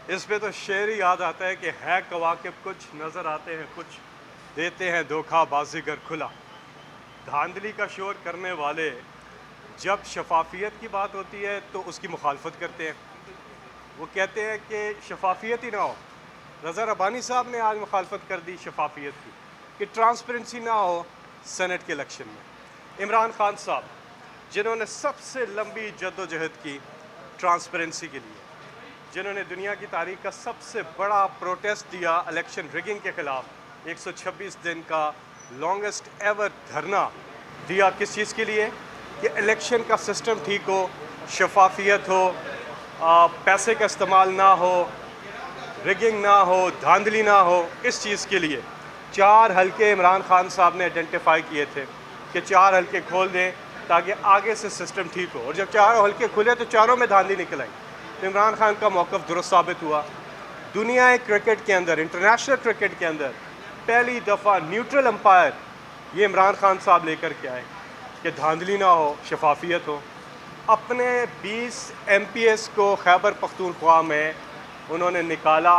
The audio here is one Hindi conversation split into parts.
इस पे तो शेर ही याद आता है कि है कवाकिब कुछ नज़र आते हैं कुछ, देते हैं धोखा बाज़ीगर खुला। धांधली का शोर करने वाले जब शफाफियत की बात होती है तो उसकी मुखालफत करते हैं। वो कहते हैं कि शफाफियत ही ना हो। रज़ा रब्बानी साहब ने आज मुखालफत कर दी शफाफियत की कि ट्रांसपेरेंसी ना हो सेनेट के इलेक्शन में। इमरान खान साहब जिन्होंने सबसे लंबी जद्दोजहद की ट्रांसपेरेंसी के लिए, जिन्होंने दुनिया की तारीख का सबसे बड़ा प्रोटेस्ट दिया इलेक्शन रिगिंग के ख़िलाफ़, 126 दिन का लॉन्गेस्ट एवर धरना दिया, किस चीज़ के लिए कि इलेक्शन का सिस्टम ठीक हो, शफाफियत हो, पैसे का इस्तेमाल ना हो, रिगिंग ना हो, धांधली ना हो। इस चीज़ के लिए 4 हलके इमरान खान साहब ने आइडेंटिफाई किए थे कि 4 हलके खोल दें ताकि आगे से सिस्टम ठीक हो। और जब 4 हलके खुले तो चारों में धांधली निकल आई। तो इमरान खान का मौक़िफ़ दुरुस्त साबित हुआ। दुनिया क्रिकेट के अंदर, इंटरनेशनल क्रिकेट के अंदर पहली दफ़ा न्यूट्रल अंपायर ये इमरान खान साहब लेकर के आए कि धांधली ना हो, शफाफियत हो। अपने 20 MPs को खैबर पख्तूनख्वा में उन्होंने निकाला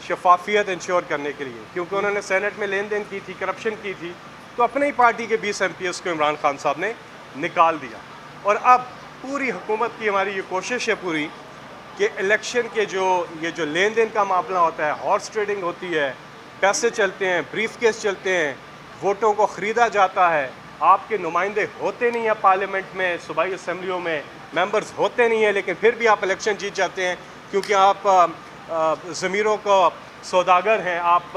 शफाफियत इंश्योर करने के लिए, क्योंकि उन्होंने सेनेट में लेन देन की थी, करप्शन की थी। तो अपने ही पार्टी के 20 MPs को इमरान खान साहब ने निकाल दिया। और अब पूरी हुकूमत की हमारी ये कोशिश है पूरी कि इलेक्शन के जो लेन देन का मामला होता है, हॉर्स ट्रेडिंग होती है, पैसे चलते हैं, ब्रीफ केस चलते हैं, वोटों को ख़रीदा जाता है, आपके नुमाइंदे होते नहीं हैं पार्लियामेंट में, सूबाई असम्बलियों में मेंबर्स होते नहीं हैं, लेकिन फिर भी आप इलेक्शन जीत जाते हैं क्योंकि आप ज़मीरों को सौदागर हैं, आप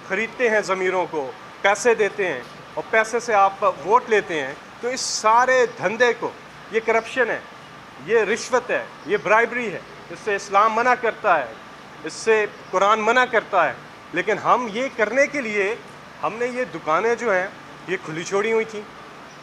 ख़रीदते हैं ज़मीरों को, पैसे देते हैं और पैसे से आप वोट लेते हैं। तो इस सारे धंधे को, ये करप्शन है, ये रिश्वत है, ये ब्राइबरी है, इससे इस्लाम मना करता है, इससे कुरान मना करता है। लेकिन हम ये करने के लिए हमने ये दुकानें जो हैं ये खुली छोड़ी हुई थी।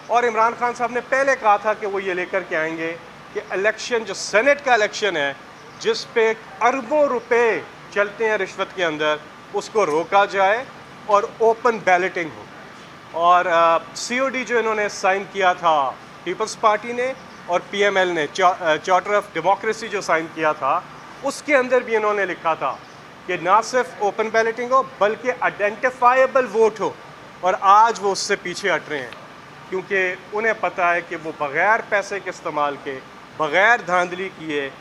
और इमरान खान साहब ने पहले कहा था कि वो ये लेकर के आएंगे कि इलेक्शन, जो सेनेट का इलेक्शन है जिस पे अरबों रुपए चलते हैं रिश्वत के अंदर, उसको रोका जाए और ओपन बैलेटिंग हो। और COD जो इन्होंने साइन किया था पीपल्स पार्टी ने और PML ने, चार्टर ऑफ डेमोक्रेसी जो साइन किया था, उसके अंदर भी इन्होंने लिखा था कि ना सिर्फ ओपन बैलेटिंग हो बल्कि आइडेंटिफाइबल वोट हो। और आज वो उससे पीछे हट रहे हैं क्योंकि उन्हें पता है कि वो बग़ैर पैसे के इस्तेमाल के, बग़ैर धांधली किए,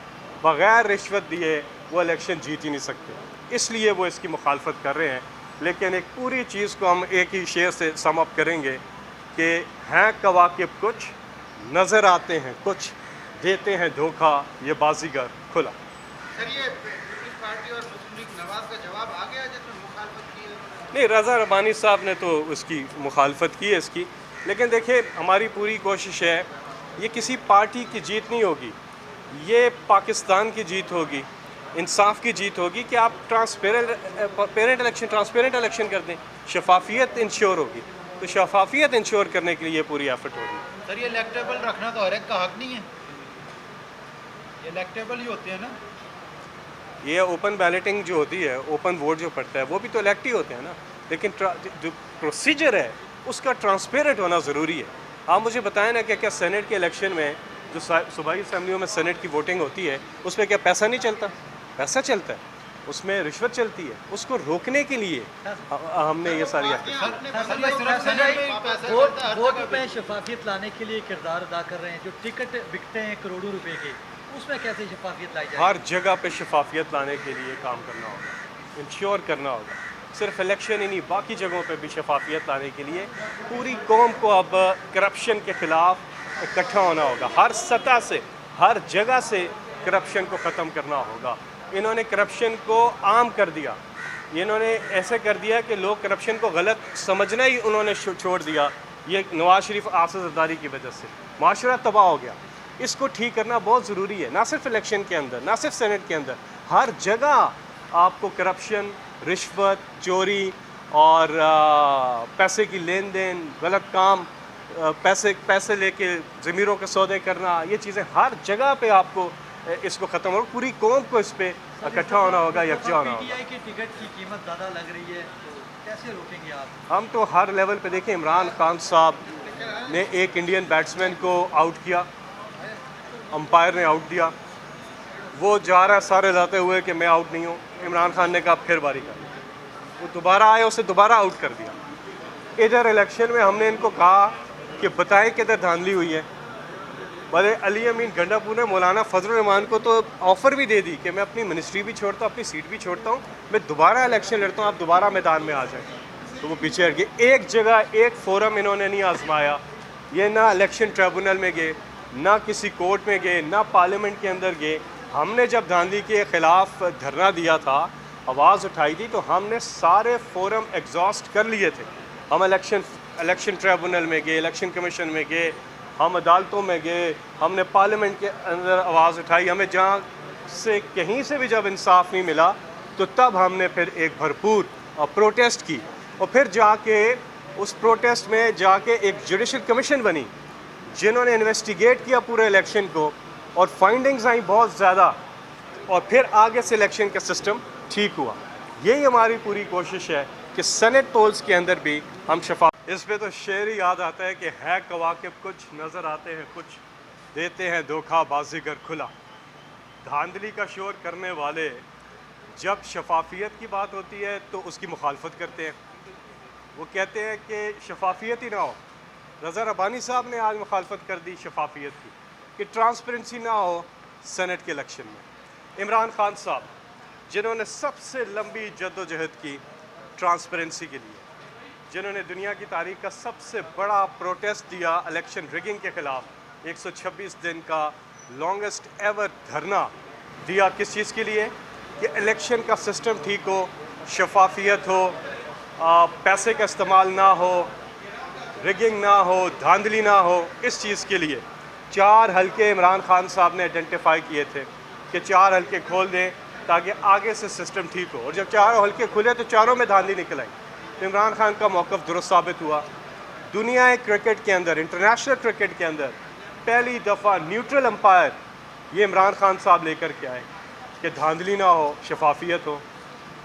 बग़ैर रिश्वत दिए वो इलेक्शन जीत ही नहीं सकते। इसलिए वो इसकी मुखालफत कर रहे हैं। लेकिन एक पूरी चीज़ को हम एक ही शेर से सम अप करेंगे कि हैं कवाकिब कुछ, नज़र आते हैं कुछ, देते हैं धोखा ये बाज़ीगर खुला। सर, ये पीपल्स पार्टी और मुस्लिम लीग नवाज का जवाब आ गया जिसमें मुखालफत की है? नहीं, रज़ा रब्बानी साहब ने तो उसकी मुखालफत की है इसकी। लेकिन देखिए, हमारी पूरी कोशिश है, ये किसी पार्टी की जीत नहीं होगी, ये पाकिस्तान की जीत होगी, इंसाफ की जीत होगी कि आप ट्रांसपेरेंट इलेक्शन कर दें, शफाफियत इंश्योर होगी। तो शफाफियत इंश्योर करने के लिए ये पूरी एफर्ट होगी। सर, ये इलेक्टेबल रखना तो हर एक का हक नहीं है, ये इलेक्टेबल ही होते हैं ना। ये ओपन बैलेटिंग जो होती है, ओपन वोट जो पड़ता है, वो भी तो इलेक्ट ही होते हैं ना। लेकिन जो प्रोसीजर है उसका ट्रांसपेरेंट होना ज़रूरी है। आप मुझे बताएं ना कि क्या सेनेट के इलेक्शन में जो सूबाई असम्बलियों में सेनेट की वोटिंग होती है उस पर क्या पैसा नहीं चलता? पैसा चलता है, उसमें रिश्वत चलती है। उसको रोकने के लिए हमने ये सारी वोट पे शफाफियत लाने के लिए किरदार अदा कर रहे हैं। जो टिकट बिकते हैं करोड़ों रुपए के, उसमें कैसे शफाफियत लाई जाए? हर जगह पे शफाफियत लाने के लिए काम करना होगा, इंश्योर करना होगा। सिर्फ इलेक्शन ही नहीं, बाकी जगहों पे भी शफाफियत लाने के लिए पूरी कौम को अब करप्शन के ख़िलाफ़ इकट्ठा होना होगा। हर सतह से, हर जगह से करप्शन को ख़त्म करना होगा। इन्होंने करप्शन को आम कर दिया, इन्होंने ऐसे कर दिया कि लोग करप्शन को गलत समझना ही उन्होंने छोड़ दिया। ये नवाज शरीफ आसिफ जरदारी की वजह से माशरा तबाह हो गया। इसको ठीक करना बहुत ज़रूरी है, ना सिर्फ इलेक्शन के अंदर, ना सिर्फ सेनेट के अंदर, हर जगह आपको करप्शन, रिश्वत, चोरी और पैसे की लेन देन, गलत काम, पैसे लेके ज़मीरों के सौदे करना, ये चीज़ें हर जगह पे आपको इसको ख़त्म हो, पूरी कौम को इस पर इकट्ठा होना होगा, यकजा होना होगा। PTI की टिकट की कीमत ज़्यादा लग रही है, तो कैसे रोकेंगे आप? हम तो हर लेवल पे देखें, इमरान खान साहब ने एक इंडियन बैट्समैन को आउट किया, अंपायर ने आउट दिया, वो जा रहा है सारे लाते हुए कि मैं आउट नहीं हूँ। इमरान खान ने कहा फिर बारी कर, वो दोबारा आए, उसे दोबारा आउट कर दिया। इधर इलेक्शन में हमने इनको कहा कि बताएं किधर धांधली हुई है। भले अली अमीन गंडापुर ने मौलाना फजल रहमान को तो ऑफ़र भी दे दी कि मैं अपनी मिनिस्ट्री भी छोड़ता हूँ, अपनी सीट भी छोड़ता हूँ, मैं दोबारा इलेक्शन लड़ता हूँ, आप दोबारा मैदान में आ जाए। तो वो पीछे हट गए। एक जगह एक फोरम इन्होंने नहीं आजमाया। ये ना इलेक्शन ट्रिब्यूनल में गए, ना किसी कोर्ट में गए, ना पार्लियामेंट के अंदर गए। हमने जब धांधली के ख़िलाफ़ धरना दिया था, आवाज़ उठाई थी, तो हमने सारे फोरम एग्जॉस्ट कर लिए थे। हम इलेक्शन ट्रिब्यूनल में गए, इलेक्शन कमीशन में गए, हम अदालतों में गए, हमने पार्लियामेंट के अंदर आवाज़ उठाई। हमें जहाँ से कहीं से भी जब इंसाफ नहीं मिला तो तब हमने फिर एक भरपूर प्रोटेस्ट की, और फिर जाके उस प्रोटेस्ट में जाके एक जुडिशल कमीशन बनी जिन्होंने इन्वेस्टिगेट किया पूरे इलेक्शन को, और फाइंडिंग्स आई बहुत ज़्यादा, और फिर आगे से इलेक्शन का सिस्टम ठीक हुआ। यही हमारी पूरी कोशिश है कि सेनेट पोल्स के अंदर भी हम शफा। इस पे तो शेर ही याद आता है कि है कवाकिब कुछ नज़र आते हैं, कुछ देते हैं धोखा बाज़ीगर खुला। धांधली का शोर करने वाले जब शफाफियत की बात होती है तो उसकी मुखालफत करते हैं। वो कहते हैं कि शफाफियत ही ना हो। रज़ा रब्बानी साहब ने आज मुखालफत कर दी शफाफियत की, कि ट्रांसपेरेंसी ना हो सेनेट के इलेक्शन में। इमरान खान साहब जिन्होंने सबसे लंबी जद्दोजहद की ट्रांसपेरेंसी के लिए, जिन्होंने दुनिया की तारीख का सबसे बड़ा प्रोटेस्ट दिया इलेक्शन रिगिंग के ख़िलाफ़, 126 दिन का लॉन्गेस्ट एवर धरना दिया, किस चीज़ के लिए? कि इलेक्शन का सिस्टम ठीक हो, शफाफियत हो, पैसे का इस्तेमाल ना हो, रिगिंग ना हो, धांधली ना हो। इस चीज़ के लिए 4 हलके इमरान खान साहब ने आइडेंटिफाई किए थे कि 4 हलके खोल दें ताकि आगे से सिस्टम ठीक हो, और जब 4 हलके खुले तो चारों में धांधली निकल आई। तो इमरान खान का मौक़िफ़ दुरुस्त साबित हुआ। दुनिया क्रिकेट के अंदर, इंटरनेशनल क्रिकेट के अंदर पहली दफ़ा न्यूट्रल अंपायर ये इमरान खान साहब लेकर के आए कि धांधली ना हो, शफाफियत हो।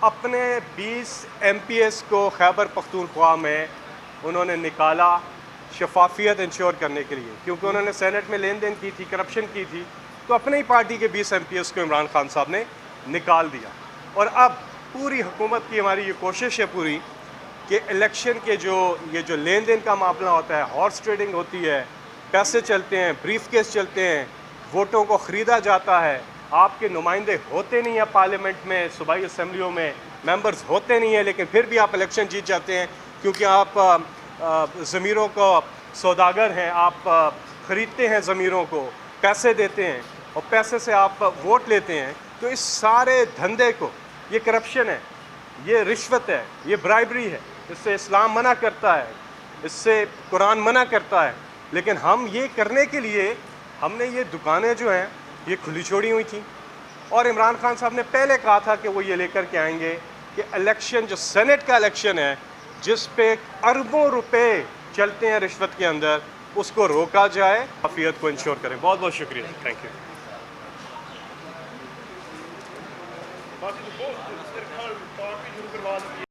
अपने 20 MPs को खैबर पख्तूनख्वा में उन्होंने निकाला शफाफियत इंश्योर करने के लिए, क्योंकि उन्होंने सेनेट में लेन देन की थी, करप्शन की थी। तो अपनी ही पार्टी के 20 MPs को इमरान खान साहब ने निकाल दिया। और अब पूरी हुकूमत की हमारी ये कोशिश है पूरी कि इलेक्शन के ये जो लेन देन का मामला होता है, हॉर्स ट्रेडिंग होती है, पैसे चलते हैं, ब्रीफ केस चलते हैं, वोटों को ख़रीदा जाता है, आपके नुमाइंदे होते नहीं हैं पार्लियामेंट में, सूबाई असम्बलियों में मेंबर्स होते नहीं हैं, लेकिन फिर भी आप इलेक्शन जीत जाते हैं क्योंकि आप ज़मीरों को सौदागर हैं, आप ख़रीदते हैं ज़मीरों को, पैसे देते हैं और पैसे से आप वोट लेते हैं। तो इस सारे धंधे को, ये करप्शन है, ये रिश्वत है, ये ब्राइबरी है, इससे इस्लाम मना करता है, इससे कुरान मना करता है। लेकिन हम ये करने के लिए हमने ये दुकानें जो हैं ये खुली छोड़ी हुई थी, और इमरान खान साहब ने पहले कहा था कि वो ये लेकर के आएंगे कि इलेक्शन जो सेनेट का इलेक्शन है जिस पे अरबों रुपए चलते हैं रिश्वत के अंदर, उसको रोका जाए, शफाफियत को इंश्योर करें। बहुत बहुत शुक्रिया, थैंक यू।